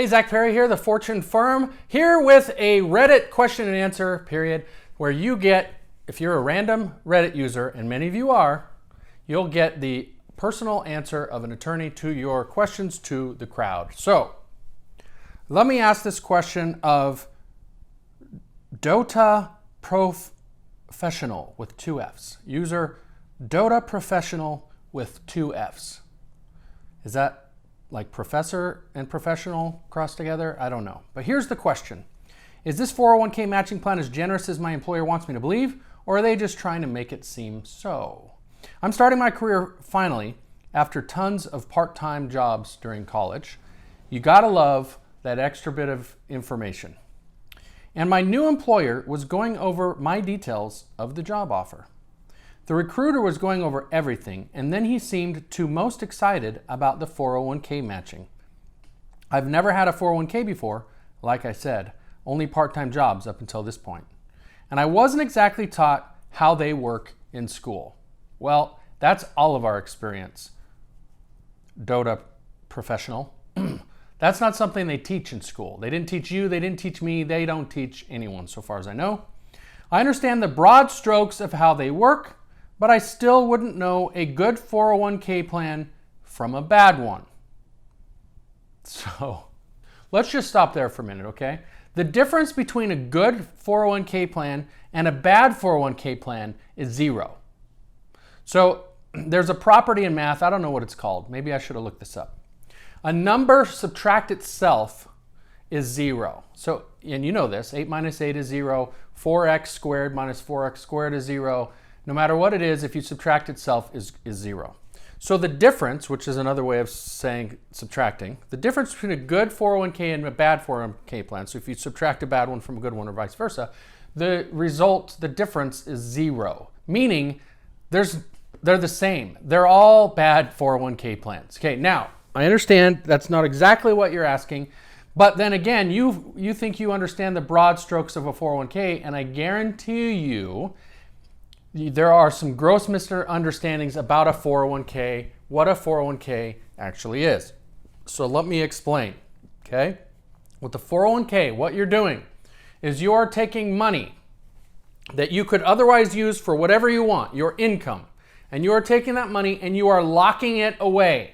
Hey, Zach Perry here, the Fortune Firm, here with a Reddit question and answer period where you get, if you're a random Reddit user, and many of you are, you'll get the personal answer of an attorney to your questions to the crowd. So, let me ask this question of Dota Professional with two Fs. User Dota Professional with two Fs. Is that like professor and professional crossed together? I don't know. But here's the question. Is this 401k matching plan as generous as my employer wants me to believe, or are they just trying to make it seem so? I'm starting my career finally after tons of part-time jobs during college. You gotta love that extra bit of information. And my new employer was going over my details of the job offer. The recruiter was going over everything, and then he seemed to most excited about the 401k matching. I've never had a 401k before, like I said, only part-time jobs up until this point. And I wasn't exactly taught how they work in school. Well, that's all of our experience. Dota Professional. That's not something they teach in school. They didn't teach you, they didn't teach me, they don't teach anyone so far as I know. I understand the broad strokes of how they work, but I still wouldn't know a good 401k plan from a bad one. So let's just stop there for a minute, okay? The difference between a good 401k plan and a bad 401k plan is zero. So there's a property in math, I don't know what it's called. Maybe I should have looked this up. A number subtract itself is zero. So, and you know this, 8 minus 8 is zero, 4x squared minus 4x squared is zero. No matter what it is, if you subtract itself is zero. So the difference, which is another way of saying subtracting, the difference between a good 401k and a bad 401k plan, so if you subtract a bad one from a good one or vice versa, the result, the difference is zero. Meaning they're the same. They're all bad 401k plans. Okay, now, I understand that's not exactly what you're asking, but then again, you think you understand the broad strokes of a 401k, and I guarantee you, there are some gross misunderstandings about a 401k, what a 401k actually is. So let me explain, okay? With the 401k, what you're doing is you are taking money that you could otherwise use for whatever you want, your income, and you are taking that money and you are locking it away.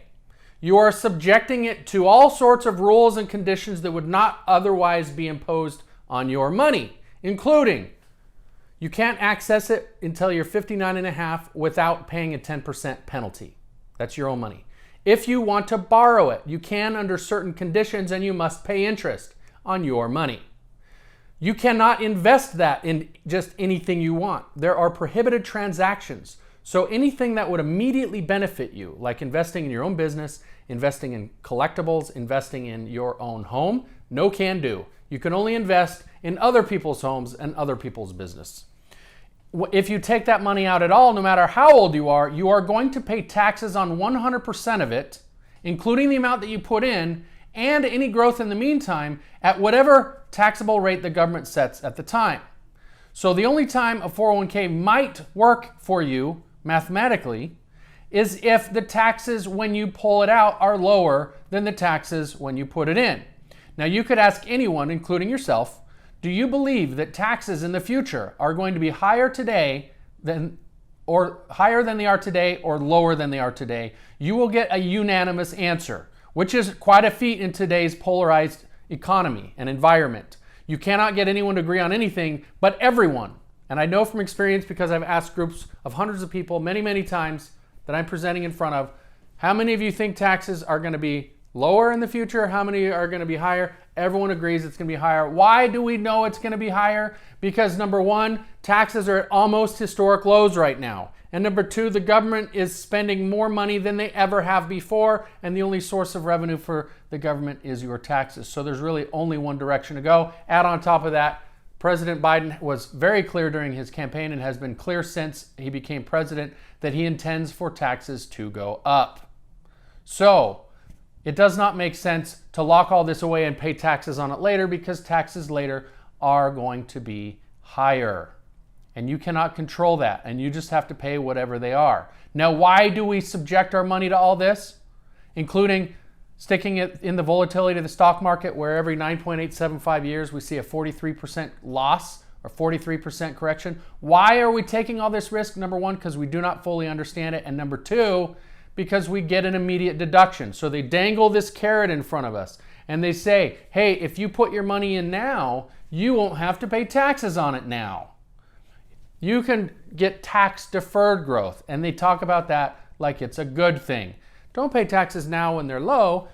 You are subjecting it to all sorts of rules and conditions that would not otherwise be imposed on your money, including you can't access it until you're 59 and a half without paying a 10% penalty. That's your own money. If you want to borrow it, you can under certain conditions and you must pay interest on your money. You cannot invest that in just anything you want. There are prohibited transactions. So anything that would immediately benefit you, like investing in your own business, investing in collectibles, investing in your own home, no can do. You can only invest in other people's homes and other people's business. If you take that money out at all, no matter how old you are going to pay taxes on 100% of it, including the amount that you put in and any growth in the meantime at whatever taxable rate the government sets at the time. So the only time a 401k might work for you mathematically is if the taxes when you pull it out are lower than the taxes when you put it in. Now you could ask anyone, including yourself, do you believe that taxes in the future are going to be higher today or higher than they are today or lower than they are today? You will get a unanimous answer, which is quite a feat in today's polarized economy and environment. You cannot get anyone to agree on anything, but everyone, and I know from experience because I've asked groups of hundreds of people many, many times that I'm presenting in front of, how many of you think taxes are going to be lower in the future? How many are going to be higher? Everyone agrees it's going to be higher. Why do we know it's going to be higher? Because number one, taxes are at almost historic lows right now. And number two, the government is spending more money than they ever have before, and the only source of revenue for the government is your taxes. So there's really only one direction to go. Add on top of that, President Biden was very clear during his campaign and has been clear since he became president that he intends for taxes to go up. So it does not make sense to lock all this away and pay taxes on it later, because taxes later are going to be higher. And you cannot control that, and you just have to pay whatever they are. Now, why do we subject our money to all this, including sticking it in the volatility of the stock market where every 9.875 years we see a 43% loss or 43% correction. Why are we taking all this risk? Number one, because we do not fully understand it. And number two, because we get an immediate deduction. So they dangle this carrot in front of us and they say, hey, if you put your money in now, you won't have to pay taxes on it now. You can get tax deferred growth. And they talk about that like it's a good thing. Don't pay taxes now when they're low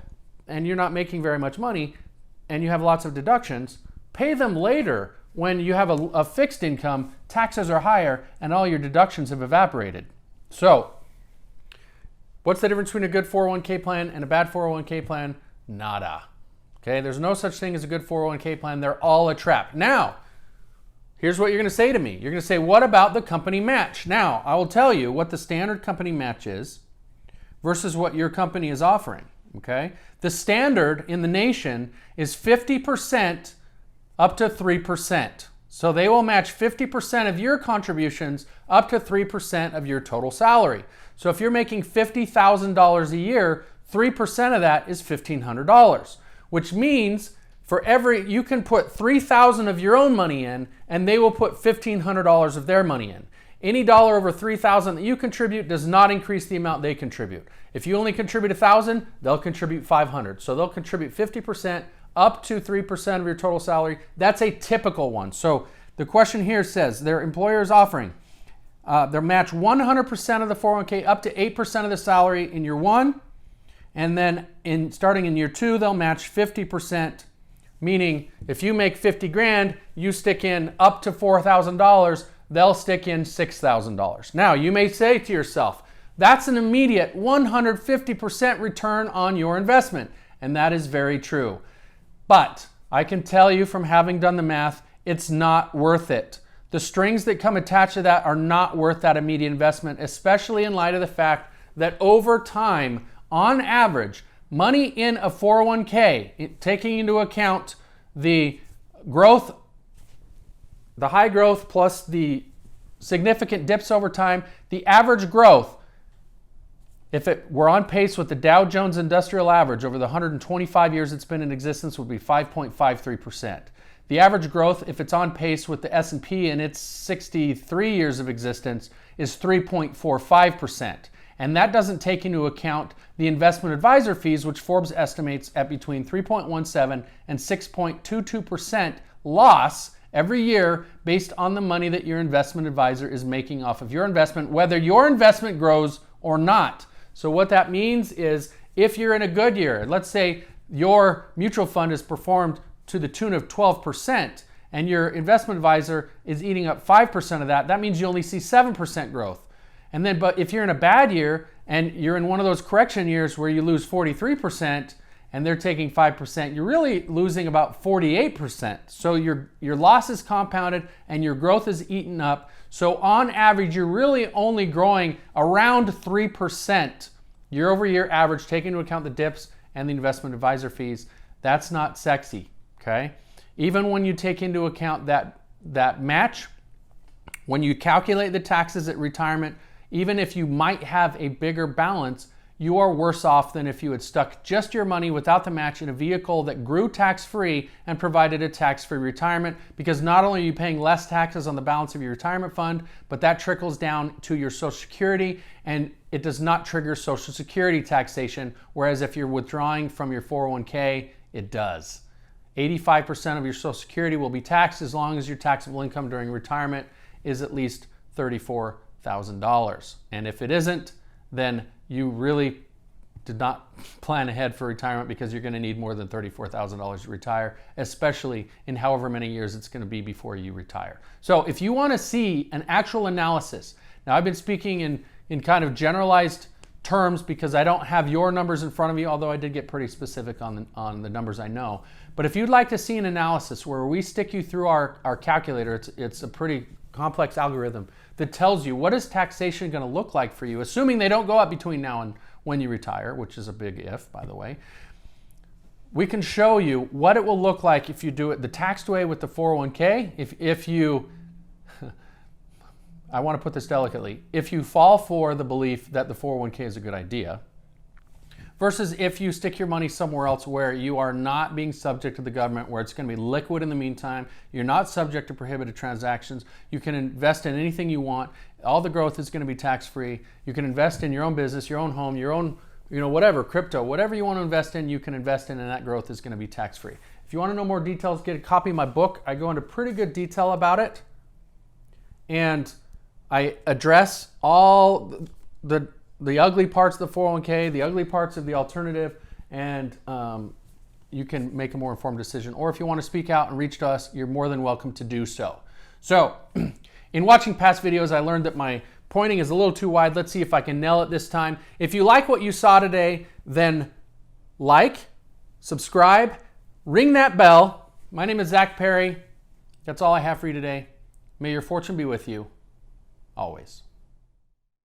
and you're not making very much money and you have lots of deductions. Pay them later when you have a fixed income, taxes are higher, and all your deductions have evaporated. So, what's the difference between a good 401k plan and a bad 401k plan? Nada. Okay, there's no such thing as a good 401k plan. They're all a trap. Now, here's what you're going to say to me. You're going to say, what about the company match? Now, I will tell you what the standard company match is versus what your company is offering. Okay, the standard in the nation is 50% up to 3%. So they will match 50% of your contributions up to 3% of your total salary. So if you're making $50,000 a year, 3% of that is $1,500, which means for every, you can put $3,000 of your own money in and they will put $1,500 of their money in. Any dollar over $3,000 that you contribute does not increase the amount they contribute. If you only contribute $1,000, they'll contribute $500. So they'll contribute 50% up to 3% of your total salary. That's a typical one. So the question here says their employer is offering, they'll match 100% of the 401k up to 8% of the salary in year one. And then starting in year two, they'll match 50%, meaning if you make 50 grand, you stick in up to $4,000, they'll stick in $6,000. Now you may say to yourself, that's an immediate 150% return on your investment. And that is very true. But I can tell you from having done the math, it's not worth it. The strings that come attached to that are not worth that immediate investment, especially in light of the fact that over time, on average, money in a 401k, taking into account the growth, the high growth plus the significant dips over time, the average growth, if it were on pace with the Dow Jones Industrial Average over the 125 years it's been in existence, would be 5.53%. The average growth, if it's on pace with the S&P in its 63 years of existence, is 3.45%. And that doesn't take into account the investment advisor fees, which Forbes estimates at between 3.17 and 6.22% loss every year based on the money that your investment advisor is making off of your investment, whether your investment grows or not. So what that means is if you're in a good year, let's say your mutual fund has performed to the tune of 12% and your investment advisor is eating up 5% of that, that means you only see 7% growth. And then, but if you're in a bad year and you're in one of those correction years where you lose 43% and they're taking 5%, you're really losing about 48%. So your loss is compounded and your growth is eaten up. So on average, you're really only growing around 3% year over year average, taking into account the dips and the investment advisor fees. That's not sexy, okay? Even when you take into account that match, when you calculate the taxes at retirement, even if you might have a bigger balance, you are worse off than if you had stuck just your money without the match in a vehicle that grew tax-free and provided a tax-free retirement, because not only are you paying less taxes on the balance of your retirement fund, but that trickles down to your Social Security and it does not trigger Social Security taxation, whereas if you're withdrawing from your 401k, it does. 85% of your Social Security will be taxed as long as your taxable income during retirement is at least $34,000. And if it isn't, then you really did not plan ahead for retirement, because you're going to need more than $34,000 to retire, especially in however many years it's going to be before you retire. So if you want to see an actual analysis, now I've been speaking in kind of generalized terms because I don't have your numbers in front of me, although I did get pretty specific on the numbers I know. But if you'd like to see an analysis where we stick you through our calculator, it's a pretty complex algorithm that tells you what is taxation going to look like for you, assuming they don't go up between now and when you retire, which is a big if, by the way. We can show you what it will look like if you do it the taxed way with the 401k. If you, I want to put this delicately, if you fall for the belief that the 401k is a good idea, versus if you stick your money somewhere else where you are not being subject to the government, where it's going to be liquid in the meantime. You're not subject to prohibited transactions. You can invest in anything you want. All the growth is going to be tax-free. You can invest in your own business, your own home, your own, whatever, crypto, whatever you want to invest in, you can invest in, and that growth is going to be tax-free. If you want to know more details, get a copy of my book. I go into pretty good detail about it. And I address all the ugly parts of the 401k, the ugly parts of the alternative, and you can make a more informed decision. Or if you want to speak out and reach to us, you're more than welcome to do so. So, in watching past videos, I learned that my pointing is a little too wide. Let's see if I can nail it this time. If you like what you saw today, then like, subscribe, ring that bell. My name is Zach Perry. That's all I have for you today. May your fortune be with you always.